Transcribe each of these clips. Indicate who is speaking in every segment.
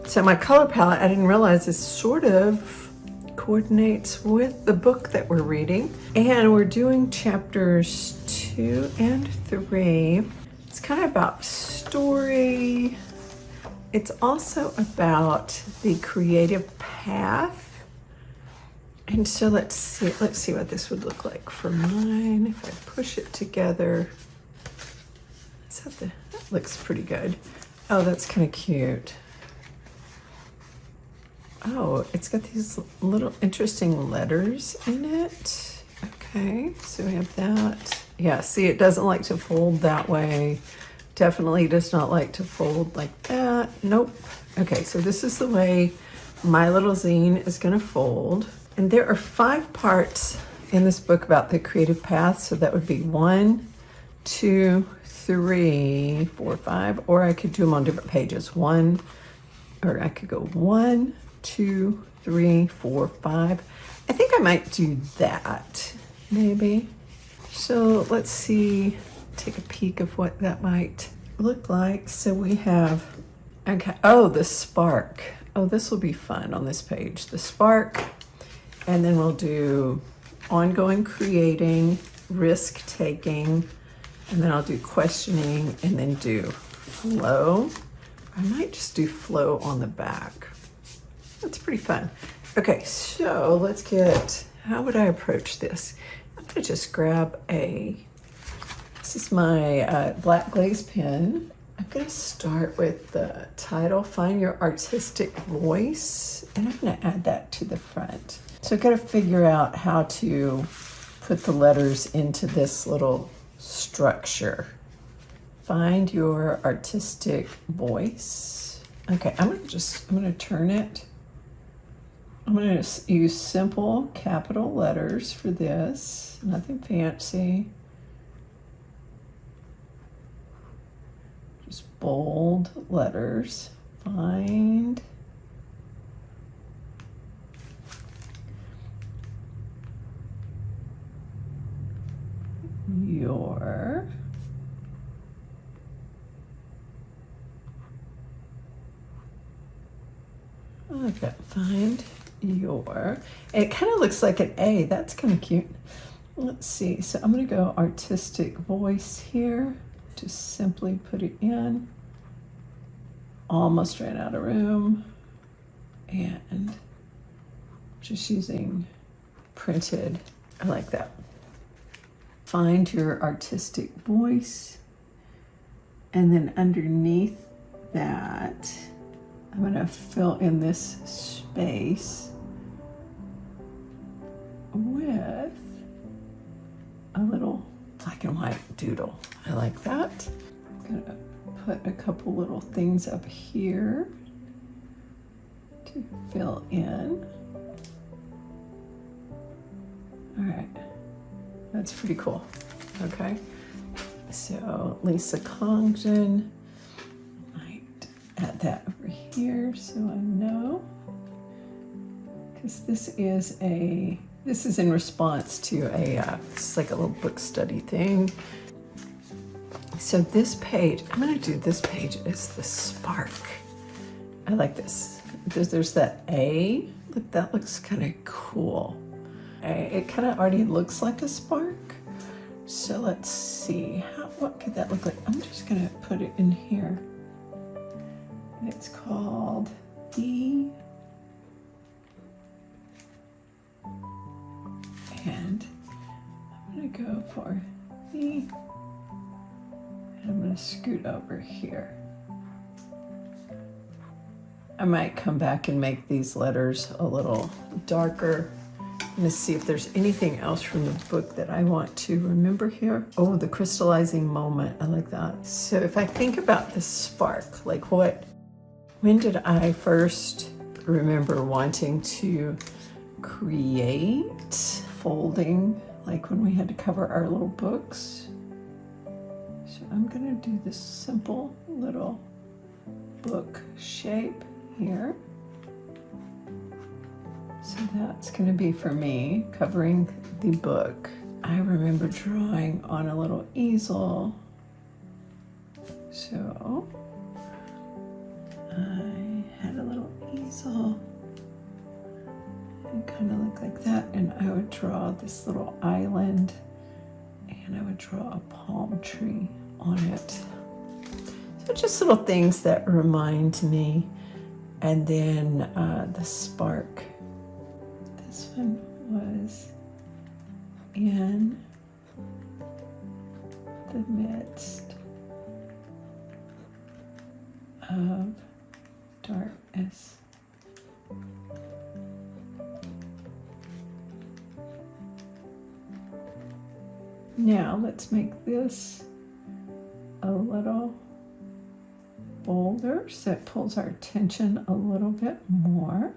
Speaker 1: So my color palette, I didn't realize, is sort of coordinates with the book that we're reading. And we're doing chapters 2 and 3. It's kind of about story. It's also about the creative path. And so let's see what this would look like for mine. If I push it together, that looks pretty good. Oh, that's kind of cute. Oh, it's got these little interesting letters in it. Okay, so we have that. Yeah, see, it doesn't like to fold that way. Definitely does not like to fold like that. Nope. Okay, so this is the way my little zine is gonna fold. And there are 5 parts in this book about the creative path. So that would be 1, 2, 3, 4, 5, or I could do them on different pages. Or I could go 1, 2, 3, 4, 5. I think I might do that, maybe. So let's see, take a peek of what that might look like. So we have, okay, oh, the spark. Oh, this will be fun on this page. The spark, and then we'll do ongoing creating, risk taking, and then I'll do questioning, and then do flow. I might just do flow on the back. That's pretty fun. Okay, so let's get, how would I approach this? I'm gonna just grab this is my black glaze pen. I'm gonna start with the title, Find Your Artistic Voice, and I'm gonna add that to the front. So I've gotta figure out how to put the letters into this little structure. Find your artistic voice. Okay, I'm gonna turn it. I'm gonna use simple capital letters for this, nothing fancy. Just bold letters. Find your okay, find your, it kind of looks like an A. That's kind of cute. Let's see, so I'm going to go artistic voice here. Just simply put it in. Almost ran out of room. And just using printed. I like that. Find your artistic voice. And then underneath that, I'm going to fill in this space with a little black and white doodle. I like that. I'm going to put a couple little things up here to fill in. All right, that's pretty cool. Okay, so Lisa Congdon. Add that over here so I know, because this is in response to it's like a little book study thing. So this page, I'm gonna do this page as the spark. I like this. There's that A, look, that looks kind of cool. It kind of already looks like a spark. So let's see, what could that look like? I'm just gonna put it in here. It's called E, and I'm going to go for E, and I'm going to scoot over here. I might come back and make these letters a little darker. I'm going to see if there's anything else from the book that I want to remember here. Oh, the crystallizing moment, I like that. So if I think about the spark, like when did I first remember wanting to create folding, like when we had to cover our little books? So I'm gonna do this simple little book shape here. So that's gonna be for me, covering the book. I remember drawing on a little easel. So I had a little these all kind of look like that. And I would draw this little island, and I would draw a palm tree on it. So just little things that remind me. And then the spark. This one was in the midst of darkness. Now let's make this a little bolder so it pulls our attention a little bit more.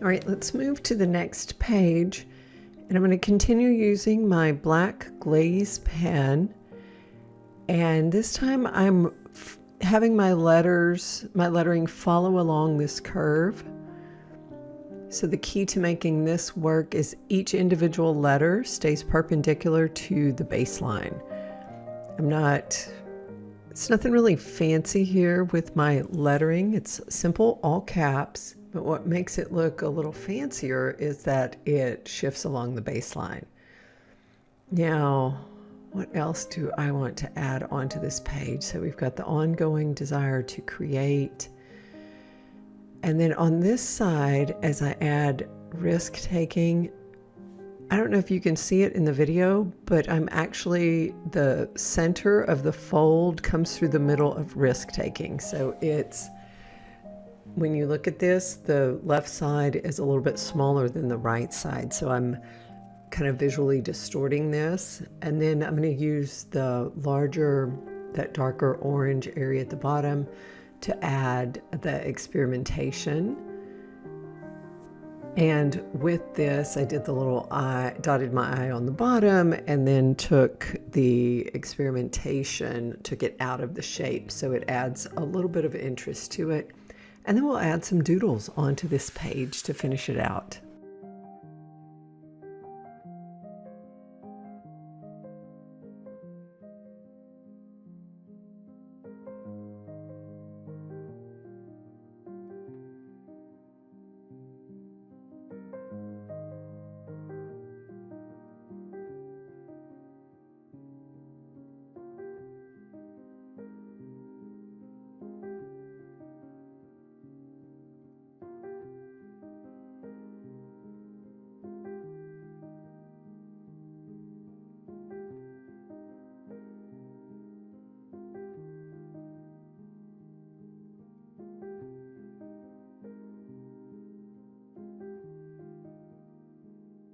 Speaker 1: All right, let's move to the next page, and I'm going to continue using my black glaze pen, and this time I'm having my lettering follow along this curve. So the key to making this work is each individual letter stays perpendicular to the baseline. It's nothing really fancy here with my lettering. It's simple, all caps. But what makes it look a little fancier is that it shifts along the baseline. Now, what else do I want to add onto this page? So we've got the ongoing desire to create. And then on this side, as I add risk-taking, I don't know if you can see it in the video, but the center of the fold comes through the middle of risk-taking. So when you look at this, the left side is a little bit smaller than the right side. So I'm kind of visually distorting this. And then I'm going to use that darker orange area at the bottom to add the experimentation. And with this, I did the little eye, dotted my eye on the bottom, and then took the experimentation, took it out of the shape. So it adds a little bit of interest to it. And then we'll add some doodles onto this page to finish it out.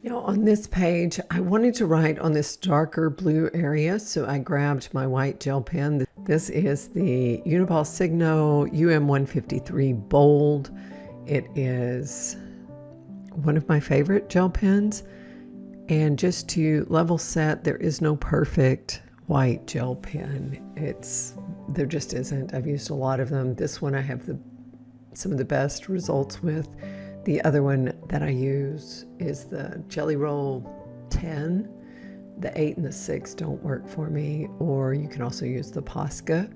Speaker 1: Now on this page, I wanted to write on this darker blue area, so I grabbed my white gel pen. This is the Uniball Signo UM153 Bold. It is one of my favorite gel pens. And just to level set, there is no perfect white gel pen. There just isn't. I've used a lot of them. This one I have some of the best results with. The other one that I use is the Jelly Roll 10. The 8 and the 6 don't work for me, or you can also use the Posca,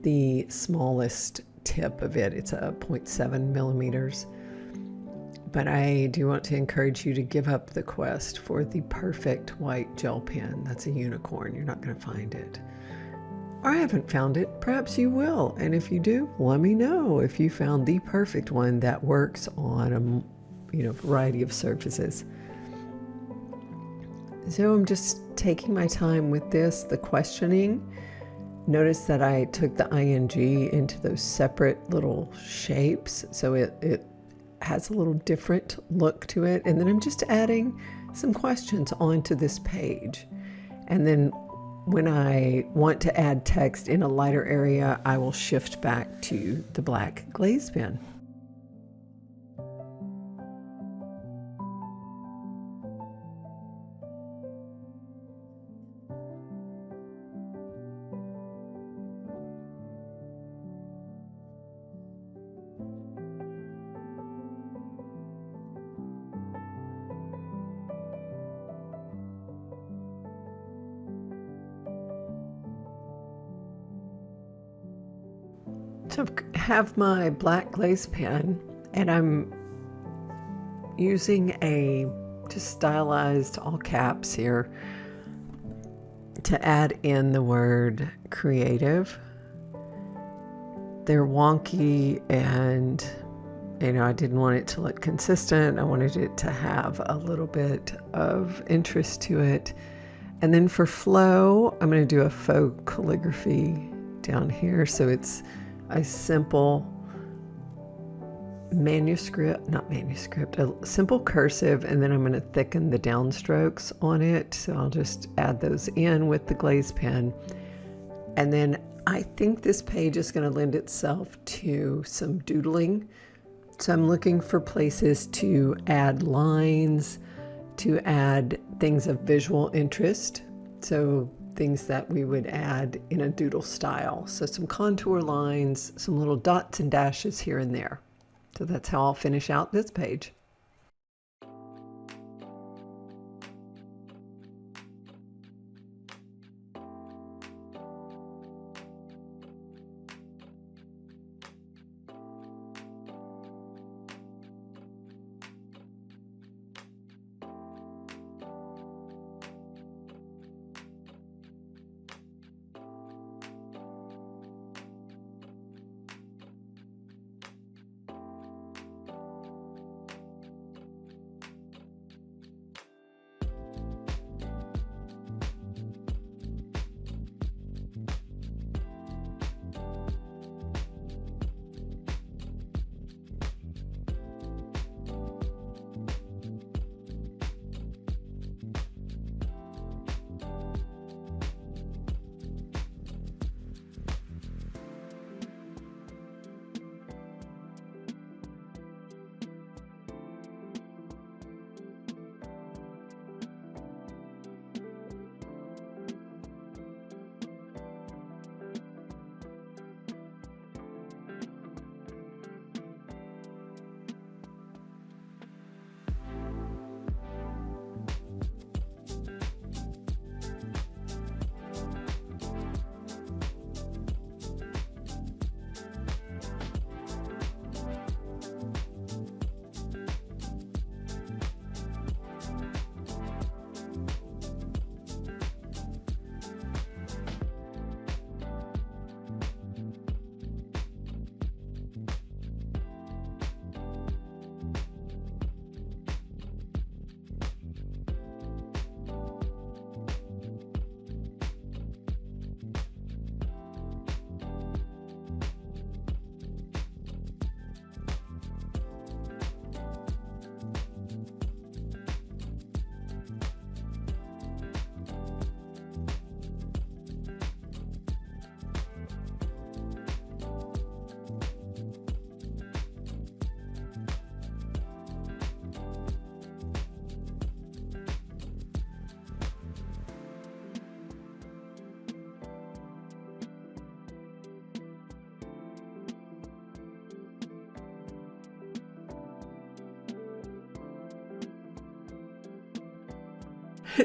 Speaker 1: the smallest tip of it. It's a 0.7 millimeters. But I do want to encourage you to give up the quest for the perfect white gel pen. That's a unicorn. You're not going to find it. Or I haven't found it. Perhaps you will. And if you do, let me know if you found the perfect one that works on a variety of surfaces. So I'm just taking my time with this, the questioning. Notice that I took the ing into those separate little shapes. So it has a little different look to it. And then I'm just adding some questions onto this page. And then when I want to add text in a lighter area, I will shift back to the black glaze pen. So I have my black glaze pen, and I'm using a just stylized all caps here to add in the word creative. They're wonky, and I didn't want it to look consistent. I wanted it to have a little bit of interest to it. And then for flow, I'm going to do a faux calligraphy down here. So it's a simple a simple cursive, and then I'm going to thicken the downstrokes on it. So I'll just add those in with the glaze pen. And then I think this page is going to lend itself to some doodling. So I'm looking for places to add lines, to add things of visual interest. So things that we would add in a doodle style. So some contour lines, some little dots and dashes here and there. So that's how I'll finish out this page.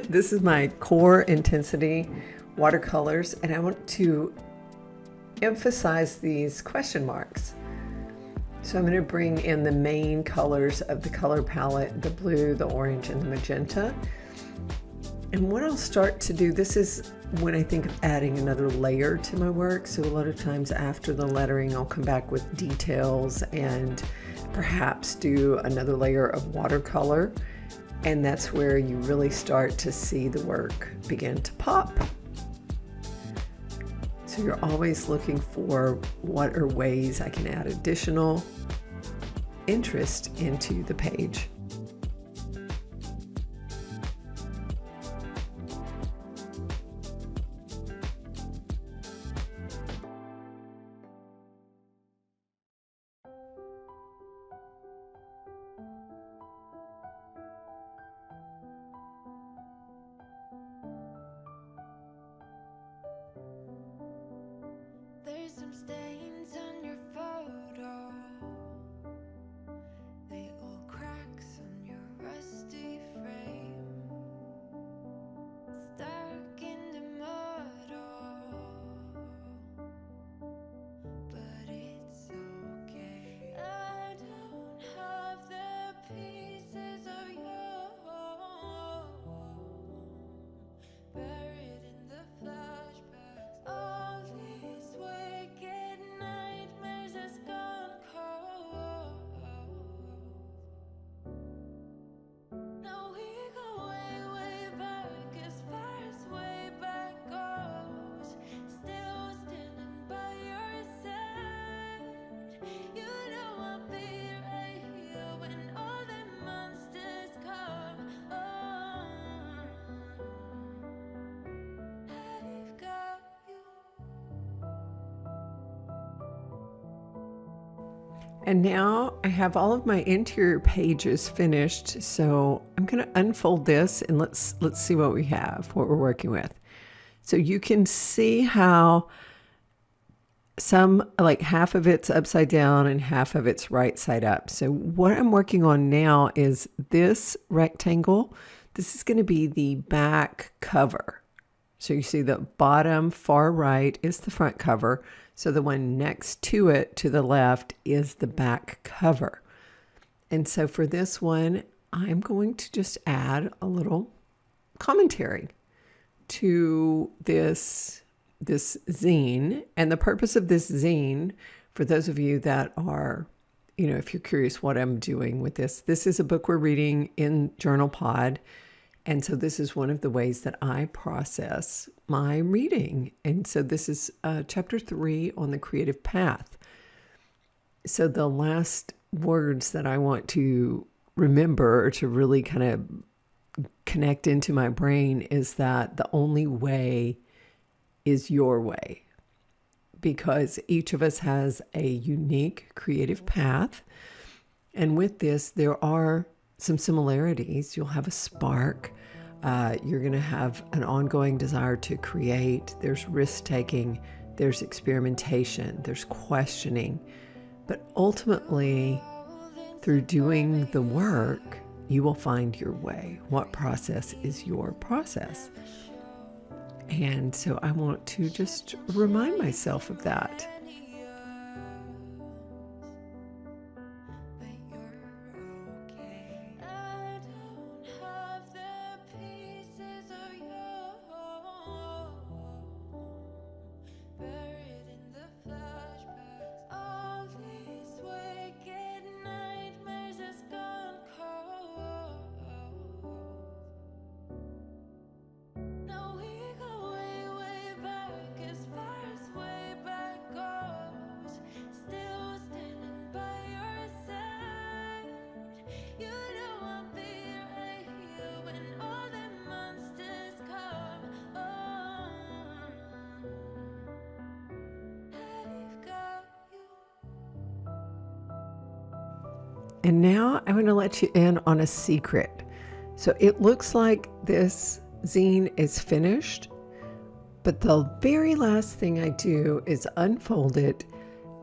Speaker 1: This is my core intensity watercolors, and I want to emphasize these question marks. So I'm going to bring in the main colors of the color palette, the blue, the orange, and the magenta. And what I'll start to do, this is when I think of adding another layer to my work. So a lot of times after the lettering, I'll come back with details and perhaps do another layer of watercolor. And that's where you really start to see the work begin to pop. So you're always looking for what are ways I can add additional interest into the page.
Speaker 2: There's some stains on your photo, little cracks on your rusty frame, stuck in the mud, but it's okay. I don't have the pieces of you buried in the flashbacks. All these wicked nightmares has gone cold. No, we go way, way back, as far as way back goes. Still standing by your side. You know I'll be right here when all the monsters come. I've got you.
Speaker 1: And now I have all of my interior pages finished, so I'm going to unfold this and let's see what we have, what we're working with. So you can see how some, like half of it's upside down and half of it's right side up. So what I'm working on now is this rectangle. This is going to be the back cover. So you see the bottom far right is the front cover. So the one next to it to the left is the back cover. And so for this one, I'm going to just add a little commentary to this zine. And the purpose of this zine, for those of you that are, if you're curious what I'm doing with this is a book we're reading in Journal Pod. And so this is one of the ways that I process my reading. And so this is chapter 3 on the creative path. So the last words that I want to remember or to really kind of connect into my brain is that the only way is your way. Because each of us has a unique creative path. And with this, there are some similarities. You'll have a spark. You're going to have an ongoing desire to create. There's risk-taking. There's experimentation. There's questioning. But ultimately, through doing the work, you will find your way. What process is your process? And so I want to just remind myself of that. And now I'm going to let you in on a secret. So it looks like this zine is finished, but the very last thing I do is unfold it,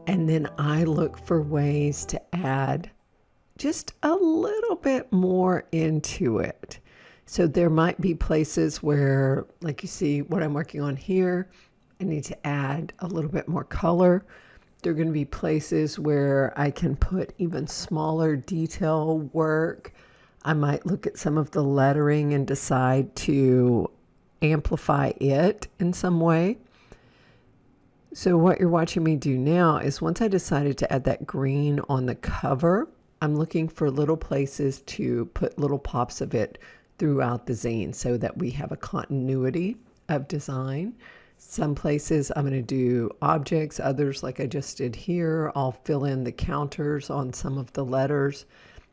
Speaker 1: and then I look for ways to add just a little bit more into it. So there might be places where, like you see what I'm working on here, I need to add a little bit more color. There are going to be places where I can put even smaller detail work. I might look at some of the lettering and decide to amplify it in some way. So what you're watching me do now is once I decided to add that green on the cover, I'm looking for little places to put little pops of it throughout the zine so that we have a continuity of design. Some places I'm going to do objects, others, like I just did here, I'll fill in the counters on some of the letters.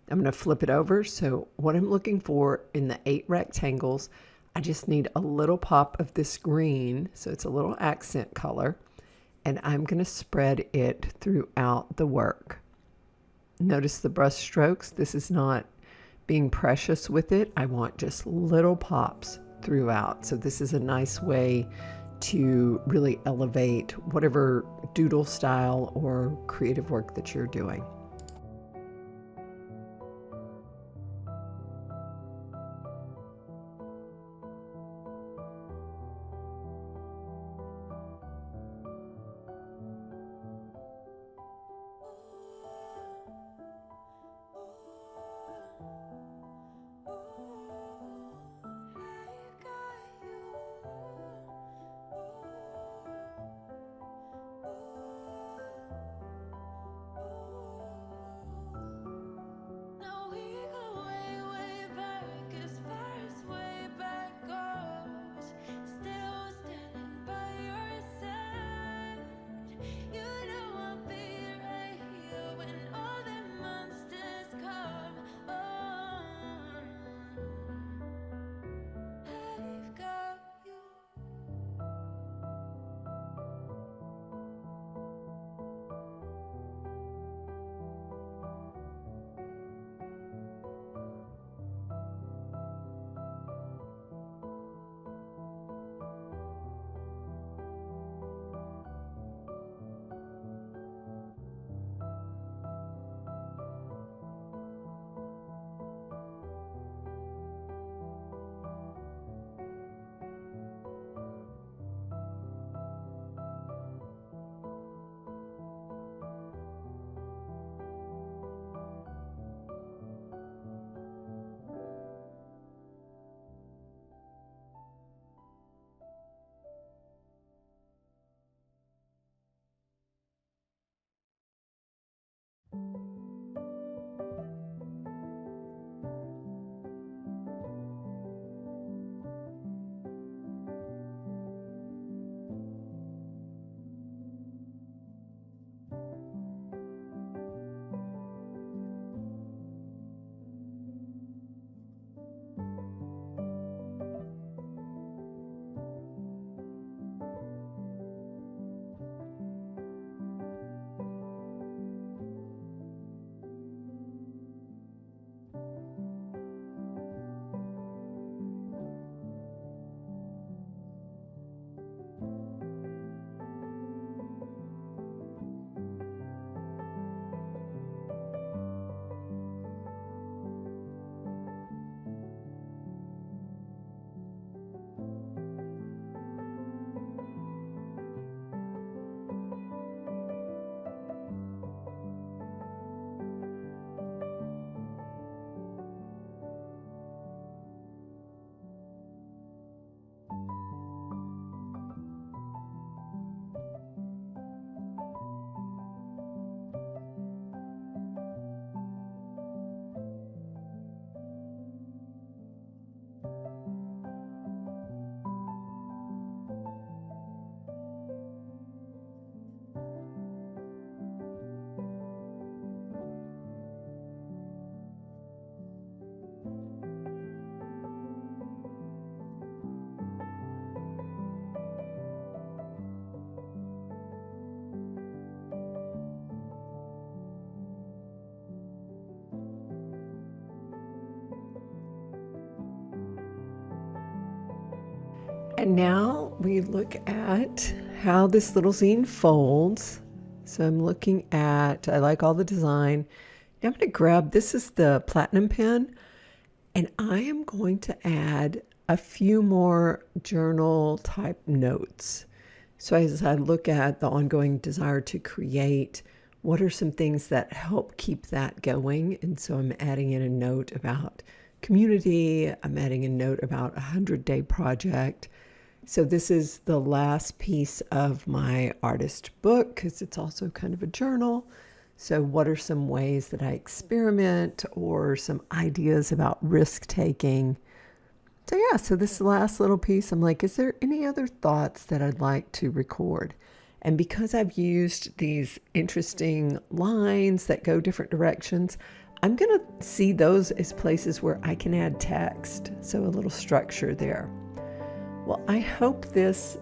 Speaker 1: I'm going to flip it over. So what I'm looking for in the 8 rectangles, I just need a little pop of this green, so it's a little accent color, and I'm going to spread it throughout the work. Notice the brush strokes. This is not being precious with it. I want just little pops throughout. So this is a nice way to really elevate whatever doodle style or creative work that you're doing.
Speaker 2: Now we go way, way back as far as way back goes. Still standing by your side. You know I'll be right here when all the monsters come on. I've got you.
Speaker 1: And now we look at how this little zine folds. So I'm looking at, I like all the design. Now I'm going to grab, this is the platinum pen, and I am going to add a few more journal type notes. So as I look at the ongoing desire to create, what are some things that help keep that going? And so I'm adding in a note about community. I'm adding a note about 100-day project. So this is the last piece of my artist book because it's also kind of a journal. So what are some ways that I experiment or some ideas about risk taking? So yeah, so this last little piece, I'm like, is there any other thoughts that I'd like to record? And because I've used these interesting lines that go different directions, I'm going to see those as places where I can add text. So a little structure there. Well, I hope this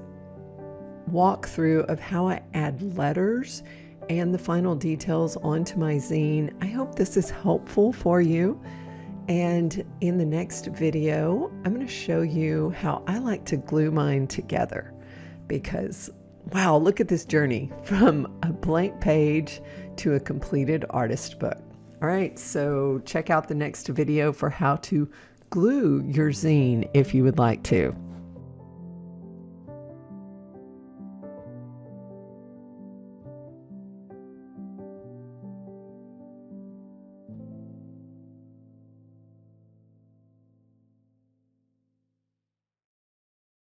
Speaker 1: walkthrough of how I add letters and the final details onto my zine, I hope this is helpful for you. And in the next video, I'm going to show you how I like to glue mine together, because wow, look at this journey from a blank page to a completed artist book. All right, so check out the next video for how to glue your zine if you would like to.